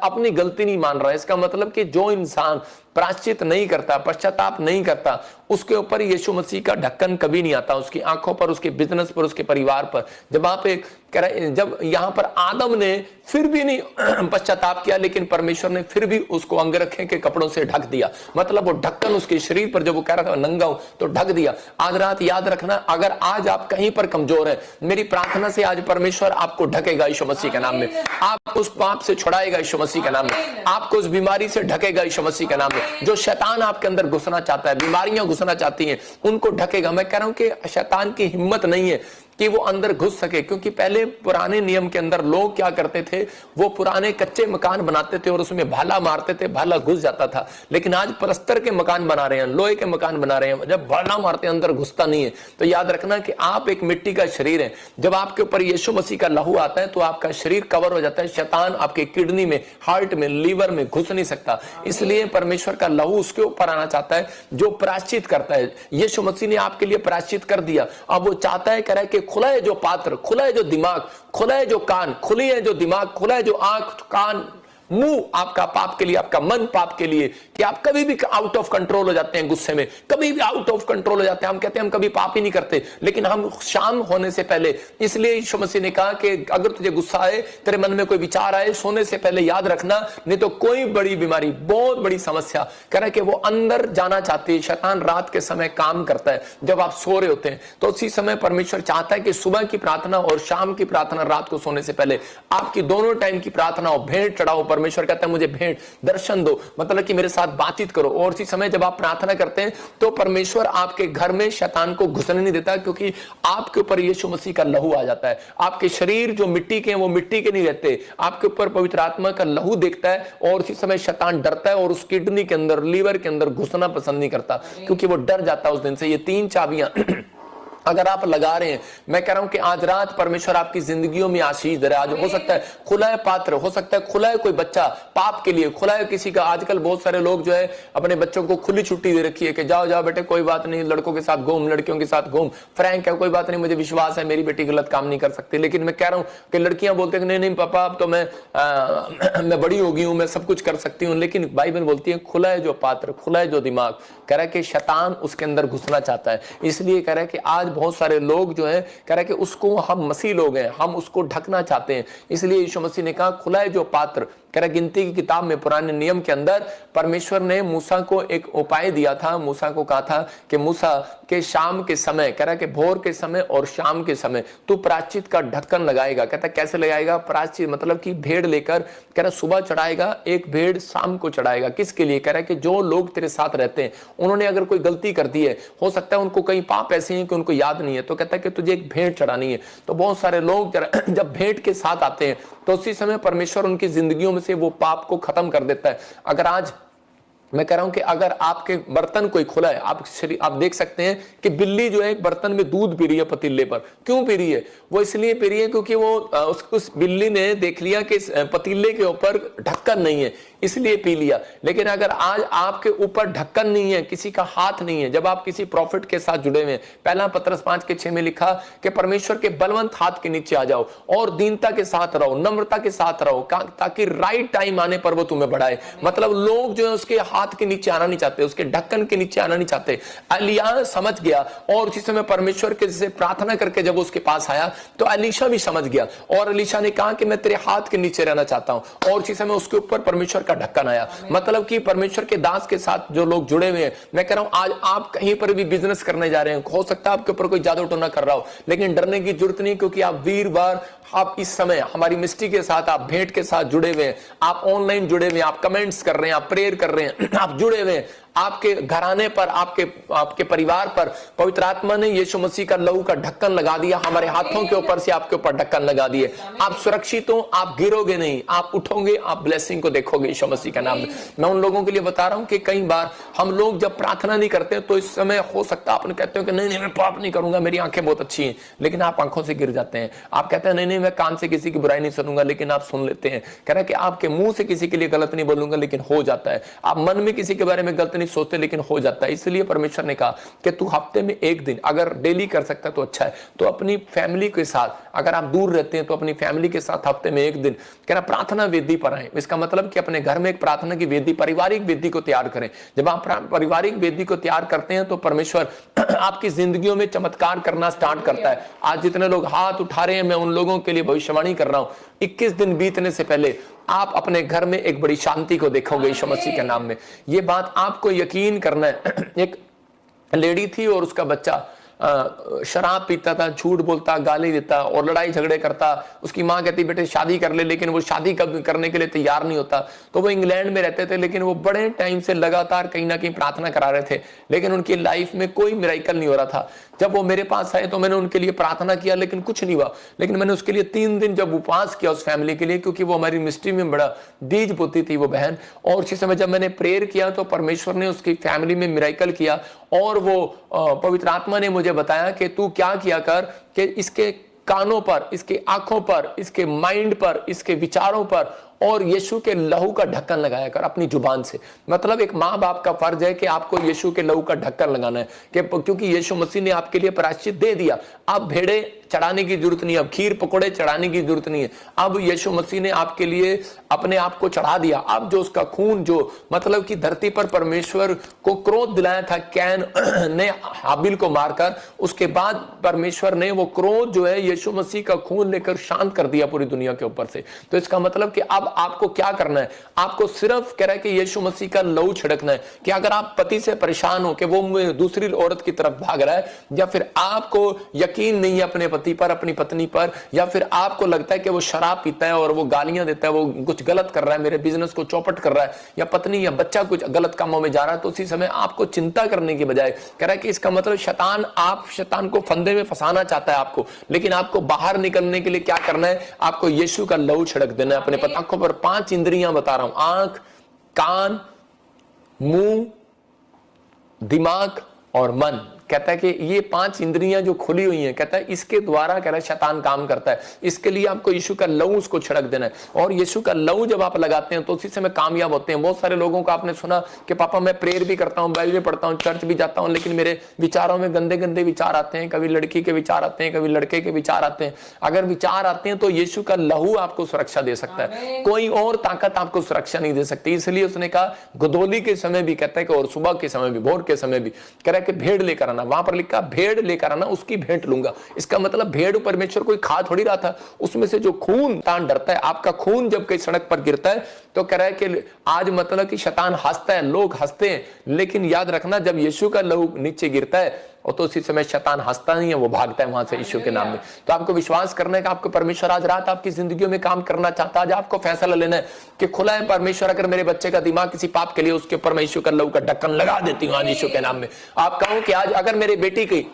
अपनी गलती नहीं मान रहा है। इसका मतलब कि जो इंसान प्रायश्चित नहीं करता, पश्चाताप नहीं करता, उसके ऊपर यीशु मसीह का ढक्कन कभी नहीं आता, उसकी आंखों पर, उसके बिजनेस पर, उसके परिवार पर। जब यहां पर आदम ने फिर भी नहीं पश्चाताप किया, लेकिन परमेश्वर ने फिर भी उसको अंगरखे के कपड़ों से ढक दिया। मतलब वो ढक्कन उसके शरीर पर, जब वो कह रहा था नंगा हूं, तो ढक दिया। आज रात याद रखना, अगर आज आप कहीं पर कमजोर है, मेरी प्रार्थना से आज परमेश्वर आपको ढकेगा यीशु मसीह के नाम में। आपको उस पाप से छुड़ाएगा यीशु मसीह के नाम में। आपको उस बीमारी से ढकेगा यीशु मसीह के नाम में। जो शैतान आपके अंदर घुसना चाहता है, बीमारियां घुसना चाहती हैं, उनको ढकेगा। मैं कह रहा हूं कि शैतान की हिम्मत नहीं है कि वो अंदर घुस सके, क्योंकि पहले पुराने नियम के अंदर लोग क्या करते थे, वो पुराने कच्चे मकान बनाते थे और उसमें भाला मारते थे, भाला घुस जाता था। लेकिन आज पलस्तर के मकान बना रहे हैं, लोहे के मकान बना रहे हैं, जब भाला मारते हैं अंदर घुसता नहीं है। तो याद रखना कि आप एक मिट्टी का शरीर है। जब आपके ऊपर यीशु मसीह का लहू आता है तो आपका शरीर कवर हो जाता है। शैतान आपके किडनी में, हार्ट में, लीवर में घुस नहीं सकता। इसलिए परमेश्वर का लहू उसके ऊपर आना चाहता है जो प्रायश्चित करता है। यीशु मसीह ने आपके लिए प्रायश्चित कर दिया। अब वो चाहता है, कह रहा है कि खुला है जो पात्र, खुला है जो दिमाग, खुला है जो कान, खुली है जो दिमाग, खुला है जो आंख, कान, मुंह आपका पाप के लिए, आपका मन पाप के लिए, कि आप कभी भी आउट ऑफ कंट्रोल हो जाते हैं गुस्से में, कभी भी आउट ऑफ कंट्रोल हो जाते हैं। हम कहते हैं हम कभी पाप ही नहीं करते, लेकिन हम शाम होने से पहले, इसलिए यीशु मसीह ने कहा कि अगर तुझे गुस्सा आए, तेरे मन में कोई विचार आए, सोने से पहले याद रखना, नहीं तो कोई बड़ी बीमारी, बहुत बड़ी समस्या, कह रहे कि वो अंदर जाना चाहती है। शैतान रात के समय काम करता है, जब आप सो रहे होते हैं, तो उसी समय परमेश्वर चाहता है कि सुबह की प्रार्थना और शाम की प्रार्थना, रात को सोने से पहले आपकी दोनों टाइम की प्रार्थना हो, भेंट चढ़ाओ। परमेश्वर कहता है मुझे भेंट, दर्शन दो, मतलब कि मेरे साथ बातचीत करो। और इसी समय जब आप प्रार्थना करते हैं तो परमेश्वर आपके घर में शैतान को घुसने नहीं देता, क्योंकि आपके ऊपर यीशु मसीह का लहू आ जाता है। आपके शरीर जो मिट्टी के हैं वो मिट्टी के नहीं रहते, आपके ऊपर पवित्र आत्मा का लहू देखता है, और उसी समय शैतान डरता है और उस किडनी के अंदर, लीवर के अंदर घुसना पसंद नहीं करता, क्योंकि वो डर जाता है उस दिन से। ये 3 चाबियां अगर आप लगा रहे हैं, मैं कह रहा हूं कि आज रात परमेश्वर आपकी जिंदगियों में आशीष दे रहा है। आज हो सकता है खुला है पात्र, हो सकता है खुला है कोई बच्चा पाप के लिए, खुला है किसी का। आजकल बहुत सारे लोग जो है अपने बच्चों को खुली छुट्टी दे रखी है कि जाओ जाओ बेटे, कोई बात नहीं, लड़कों के साथ घूम, लड़कियों के साथ घूम, फ्रैंक है, कोई बात नहीं, मुझे विश्वास है मेरी बेटी गलत काम नहीं कर सकती। लेकिन मैं कह रहा हूं कि लड़कियां बोलते हैं नहीं नहीं पापा, अब तो मैं बड़ी हो गई हूं, मैं सब कुछ कर सकती हूं। लेकिन बाइबल बोलती है खुला है जो पात्र, खुला है जो दिमाग, कह रहा है कि शैतान उसके अंदर घुसना चाहता है। इसलिए कह रहा है कि आज बहुत सारे लोग जो है, कह रहा है कि उसको, हम मसीह लोग हैं, हम उसको ढकना चाहते हैं। इसलिए यीशु मसीह ने कहा खुला है जो पात्र। कह रहा गिनती की किताब में, पुराने नियम के अंदर परमेश्वर ने मूसा को एक उपाय दिया था। मूसा को कहा था कि मूसा के शाम के समय, कह रहा कि भोर के समय और शाम के समय तू प्रायश्चित का ढक्कन लगाएगा। कहता कैसे लगाएगा प्रायश्चित, मतलब कि भेड़ लेकर, कह रहा सुबह चढ़ाएगा, एक भेड़ शाम को चढ़ाएगा। किसके लिए? कह रहा है कि जो लोग तेरे साथ रहते हैं, उन्होंने अगर कोई गलती कर दी है, हो सकता है उनको कई पाप ऐसे हैं कि उनको याद नहीं है, तो कहता है कि तुझे एक भेंट चढ़ानी है। तो बहुत सारे लोग जब भेंट के साथ आते हैं तो उसी समय परमेश्वर उनकी जिंदगियों में से वो पाप को खत्म कर देता है। अगर आज मैं कह रहा हूं कि अगर आपके बर्तन कोई खुला है, आप देख सकते हैं कि बिल्ली जो है एक बर्तन में दूध पी रही है पतीले पर। क्यों पी रही है? वो इसलिए पी रही है क्योंकि वो उस बिल्ली ने देख लिया कि पतीले के ऊपर ढक्कन नहीं है, इसलिए पी लिया। लेकिन अगर आज आपके ऊपर ढक्कन नहीं है, किसी का हाथ नहीं है, जब आप किसी प्रॉफिट के साथ जुड़े हुए हैं, पहला पत्रस 5:6 में लिखा कि परमेश्वर के बलवंत हाथ के नीचे आ जाओ और दीनता के साथ रहो, नम्रता के साथ रहो, ताकि राइट टाइम आने पर वो तुम्हें बढ़ाए। मतलब लोग जो है उसके हाथ के नीचे आना नहीं चाहते, उसके ढक्कन के नीचे आना नहीं चाहते। एलिया समझ गया और उसी समय परमेश्वर के से प्रार्थना करके जब उसके पास आया तो एलीशा भी समझ गया और एलीशा ने कहा कि मैं तेरे हाथ के नीचे रहना चाहता हूं, और उसी समय उसके ऊपर परमेश्वर का ढक्कन आया। मतलब कि परमेश्वर के दास के साथ जो लोग जुड़े हुए हैं, मैं कह रहा हूं आज आप कहीं पर भी बिजनेस करने जा रहे हैं, हो सकता है आपके ऊपर कोई जादू टोना कर रहा हो, लेकिन डरने की जरूरत नहीं, क्योंकि आप वीरवार, आप इस समय हमारी मिस्ट्री के साथ, आप भेंट के साथ जुड़े हुए हैं, आप ऑनलाइन जुड़े हुए हैं, आप कमेंट्स कर रहे हैं, आप प्रेयर कर रहे हैं, आप जुड़े हुए हैं। आपके घराने पर, आपके परिवार पर पवित्र आत्मा ने यीशु मसीह का लहू का ढक्कन लगा दिया। हमारे हाथों के ऊपर से आपके ऊपर ढक्कन लगा दिए। आप सुरक्षित हो, आप गिरोगे नहीं, आप उठोगे, आप ब्लेसिंग को देखोगे यीशु मसीह का नाम में। मैं उन लोगों के लिए बता रहा हूं कि कई बार हम लोग जब प्रार्थना नहीं करते तो इस समय हो सकता है आप कहते हो कि नहीं मैं पाप नहीं करूंगा, मेरी आंखें बहुत अच्छी हैं, लेकिन आप आंखों से गिर जाते हैं। आप कहते हैं नहीं मैं कान से किसी की बुराई नहीं सुनूंगा, लेकिन आप सुन लेते हैं। कह रहा है कि आपके मुंह से किसी के लिए गलत नहीं बोलूंगा, लेकिन हो जाता है। आप मन में किसी के बारे में गलत नहीं सोचते, लेकिन हो जाता है। इसलिए परमेश्वर ने कहा कि तू हफ्ते में एक दिन, अगर डेली कर सकता है तो अच्छा है, तो अपनी फैमिली के साथ, अगर आप दूर रहते हैं तो अपनी फैमिली के साथ हफ्ते में एक दिन कह रहा प्रार्थना वेदी पर आए। इसका मतलब कि अपने घर में एक प्रार्थना की वेदी, पारिवारिक वेदी को तैयार करें। जब आप पारिवारिक वेदी को तैयार करते हैं तो परमेश्वर आपकी जिंदगियों में चमत्कार करना स्टार्ट करता है। आज जितने लोग हाथ उठा रहे हैं, मैं उन लोगों के लिए भविष्यवाणी कर रहा हूं, 21 दिन बीतने से पहले आप अपने घर में एक बड़ी शांति को देखोगे यीशु मसीह के नाम में। ये बात आपको यकीन करना है। एक लेडी थी और उसका बच्चा शराब पीता था, झूठ बोलता, गाली देता और लड़ाई झगड़े करता। उसकी माँ कहती बेटे शादी कर ले, लेकिन वो शादी करने के लिए तैयार नहीं होता। तो वो इंग्लैंड में रहते थे, लेकिन वो बड़े टाइम से लगातार कहीं ना कहीं प्रार्थना करा रहे थे, लेकिन उनकी लाइफ में कोई मिरेकल नहीं हो रहा था। जब वो मेरे पास आए तो मैंने उनके लिए प्रार्थना किया, लेकिन कुछ नहीं हुआ। लेकिन मैंने उसके लिए 3 दिन जब उपवास किया उस फैमिली के लिए, क्योंकि वो हमारी मिनिस्ट्री में बड़ा बीज बोती थी वो बहन। और उसी समय जब मैंने प्रेयर किया तो परमेश्वर ने उसकी फैमिली में मिरेकल किया। और वो पवित्र आत्मा ने मुझे बताया कि तू क्या किया कर कि इसके कानों पर, इसके आंखों पर, इसके माइंड पर, इसके विचारों पर और यीशु के लहू का ढक्कन लगाया कर अपनी जुबान से। मतलब एक माँ बाप का फर्ज है कि आपको यीशु के लहू का ढक्कन लगाना है, क्योंकि यीशु मसीह ने आपके लिए प्रायश्चित दे दिया। अब भेड़े चढ़ाने की जरूरत नहीं है, अब खीर पकोड़े चढ़ाने की जरूरत नहीं है। अब यीशु मसीह ने आपके लिए अपने आप को चढ़ा दिया। अब जो उसका खून, जो मतलब कि धरती पर परमेश्वर को क्रोध दिलाया था कैन ने हाबिल को मारकर, उसके बाद परमेश्वर ने वो क्रोध जो है यीशु मसीह का खून लेकर शांत कर दिया पूरी दुनिया के ऊपर से। तो इसका मतलब कि अब आपको क्या करना है, आपको सिर्फ कह रहा है कि यीशु मसीह का लहू छिड़कना है। कि अगर आप पति से परेशान हो कि वो दूसरी औरत की तरफ भाग रहा है, या फिर आपको यकीन नहीं है अपने पति पर, अपनी पत्नी पर, या फिर आपको लगता है कि वो शराब पीता है और वो गालियां देता है, वो कुछ गलत कर रहा है, मेरे बिजनेस को चौपट कर रहा है, या पत्नी या बच्चा कुछ गलत कामों में जा रहा है, तो उसी समय आपको चिंता करने की बजाय कह रहा है कि इसका मतलब शैतान को फंदे में फंसाना चाहता है आपको, लेकिन आपको बाहर निकलने के लिए क्या करना है, आपको यीशु का लहू छिड़क देना है अपने पताखों पर। 5 इंद्रियां बता रहा हूं, आंख, कान, मुंह, दिमाग और मन। कहता है कि ये 5 इंद्रियां जो खुली हुई हैं, कहता है इसके द्वारा कह रहा है शैतान काम करता है। इसके लिए आपको यीशु का लहू उसको छिड़क देना है। और यीशु का लहू जब आप लगाते हैं तो उसी समय कामयाब होते हैं। बहुत सारे लोगों को आपने सुना कि पापा मैं प्रेयर भी करता हूं, बाइबल भी पढ़ता हूं, चर्च भी जाता हूं, लेकिन मेरे विचारों में गंदे गंदे विचार आते हैं। कभी लड़की के विचार आते हैं, कभी लड़के के विचार आते हैं। अगर विचार आते हैं तो यीशु का लहू आपको सुरक्षा दे सकता है, कोई और ताकत आपको सुरक्षा नहीं दे सकती। इसलिए उसने कहा गोधूली के समय भी, कहता है कि और सुबह के समय भी, भोर के समय भी, कह रहा है कि भेड़ लेकर आना। वहां पर लिखा भेड़ लेकर आना, उसकी भेंट लूंगा। इसका मतलब भेड़ परमेश्वर कोई खा थोड़ी रहा था, उसमें से जो खून, शैतान डरता है। आपका खून जब कहीं सड़क पर गिरता है तो कह रहा है कि आज मतलब कि शैतान हंसता है, लोग हंसते हैं, लेकिन याद रखना जब यीशु का लहू नीचे गिरता है और तो उसी समय शैतान हंसता नहीं है, वो भागता है वहां से यीशु के नाम में। तो आपको विश्वास करना है कि आपको परमेश्वर आज रात आपकी जिंदगियों में काम करना चाहता है। आज आपको फैसला लेना है कि खुला है परमेश्वर, अगर मेरे बच्चे का दिमाग किसी पाप के लिए, उसके ऊपर मैं यीशु का लहू का ढक्कन लगा देती हूँ आज यीशु के नाम में। आप कहो कि आज अगर मेरे बेटी की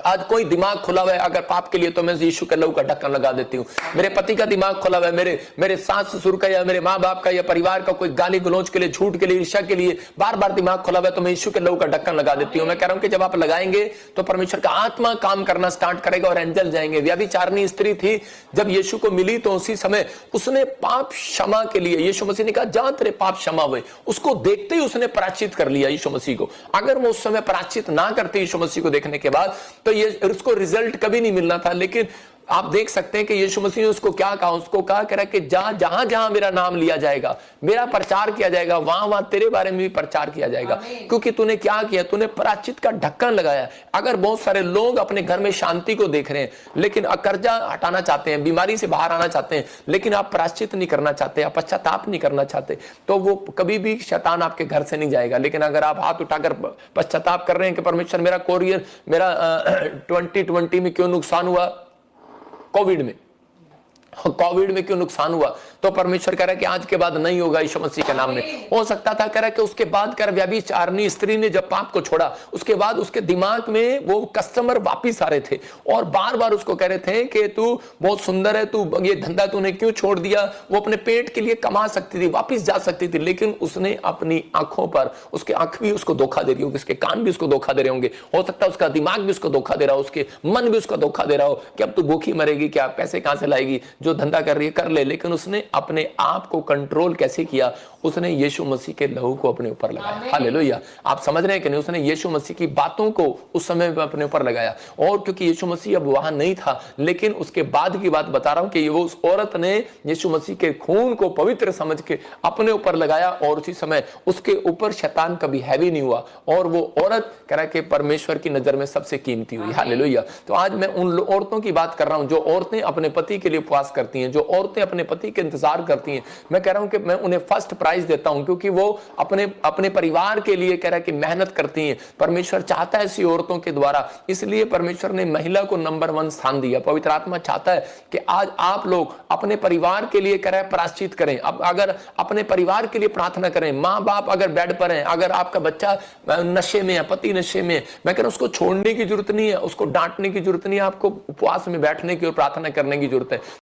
आज कोई दिमाग खुला हुआ है अगर पाप के लिए, तो मैं यीशु के लहू का ढक्कन लगा देती हूँ। मेरे पति का दिमाग खुला हुआ है, मेरे सास ससुर का या मेरे माँ बाप का या परिवार का कोई गाली गलौज के लिए, झूठ के लिए, ईर्ष्या के लिए बार बार दिमाग खुला हुआ है, तो मैं यीशु के लहू का ढक्कन लगा देती हूँ। मैं कह रहा हूँ कि जब आप लगाएंगे तो परमेश्वर का आत्मा काम करना स्टार्ट करेगा और एंजल जाएंगे। व्यभिचारिणी स्त्री थी, जब यीशु को मिली तो उसी समय उसने पाप क्षमा के लिए, यीशु मसीह ने कहा जा तेरे पाप क्षमा हुए, उसको देखते ही उसने प्रायश्चित कर लिया यीशु मसीह को। अगर वो उस समय प्रायश्चित ना करते यीशु मसीह को देखने के बाद, तो ये उसको रिजल्ट कभी नहीं मिलना था। लेकिन आप देख सकते हैं कि यीशु मसीह ने उसको क्या कहा, उसको कहा कह रहा कि जहां जहां मेरा नाम लिया जाएगा, मेरा प्रचार किया जाएगा, वहां वहां तेरे बारे में भी प्रचार किया जाएगा, क्योंकि तूने क्या किया, तूने प्रायश्चित का ढक्कन लगाया। अगर बहुत सारे लोग अपने घर में शांति को देख रहे हैं, लेकिन कर्जा हटाना चाहते हैं, बीमारी से बाहर आना चाहते हैं, लेकिन आप प्रायश्चित नहीं करना चाहते, आप पश्चाताप नहीं करना चाहते, तो वो कभी भी शैतान आपके घर से नहीं जाएगा। लेकिन अगर आप हाथ उठाकर पश्चाताप कर रहे हैं कि परमेश्वर मेरा कोरियर, मेरा 2020 में क्यों नुकसान हुआ, कोविड में क्यों नुकसान हुआ, तो परमेश्वर कह रहा है कि आज के बाद नहीं होगा यीशु मसीह के नाम में। हो सकता था कह रहा है कि उसके बाद कर व्यभिचारिणी स्त्री ने जब पाप को छोड़ा, उसके बाद उसके दिमाग में वो कस्टमर वापिस आ रहे थे और बार बार उसको कह रहे थे कि तू बहुत सुंदर है, तू ये धंधा तूने क्यों छोड़ दिया। वो अपने पेट के लिए कमा सकती थी, वापिस जा सकती थी, लेकिन उसने अपनी आंखों पर, उसके आंख भी उसको धोखा दे रही होगी, उसके कान भी उसको धोखा दे रहे होंगे, हो सकता है उसका दिमाग भी उसको धोखा दे रहा हो, उसके मन भी उसको धोखा दे रहा हो कि अब तू भूखी मरेगी, क्या पैसे कहां से लाएगी, जो धंधा कर रही है कर ले, लेकिन उसने अपने आप को कंट्रोल कैसे किया? उसने यीशु मसीह के लहू को अपने ऊपर लगाया। हालेलुया। आप समझ रहे हैं कि नहीं? उसने यीशु मसीह की बातों को उस समय में अपने ऊपर लगाया। और क्योंकि यीशु मसीह अब वहां नहीं था, लेकिन उसके बाद की बात बता रहा हूं कि वो उस औरत ने यीशु मसीह के खून को पवित्र समझ के अपने ऊपर लगाया, और उसी समय उसके ऊपर शैतान कभी हैवी नहीं हुआ, और वो औरत कह रहा है कि परमेश्वर की नजर में सबसे कीमती हुई। हालेलुया। तो आज मैं उन औरतों की बात कर रहा हूं जो औरतें अपने पति के लिए उपवास करती हैं, जो औरतें अपने पति के इंतजार करती हैं। मैं कह रहा हूं कि मैं उन्हें फर्स्ट प्राइज देता हूं, क्योंकि वो अपने परिवार के लिए कह रहा है कि मेहनत करती हैं। परमेश्वर चाहता है ऐसी औरतों के द्वारा, इसलिए परमेश्वर ने महिला को नंबर 1 स्थान दिया। पवित्र आत्मा चाहता है कि आज आप लोग अपने परिवार के लिए कह रहा है प्रायश्चित करें। अब अगर अपने परिवार के लिए प्रार्थना करें, माँ बाप अगर बेड पर हैं, अगर आपका बच्चा नशे में है, पति नशे में, मैं कह रहा हूं उसको छोड़ने की जरूरत नहीं है, उसको डांटने की जरूरत नहीं है, आपको उपवास में बैठने की और प्रार्थना करने की जरूरत है।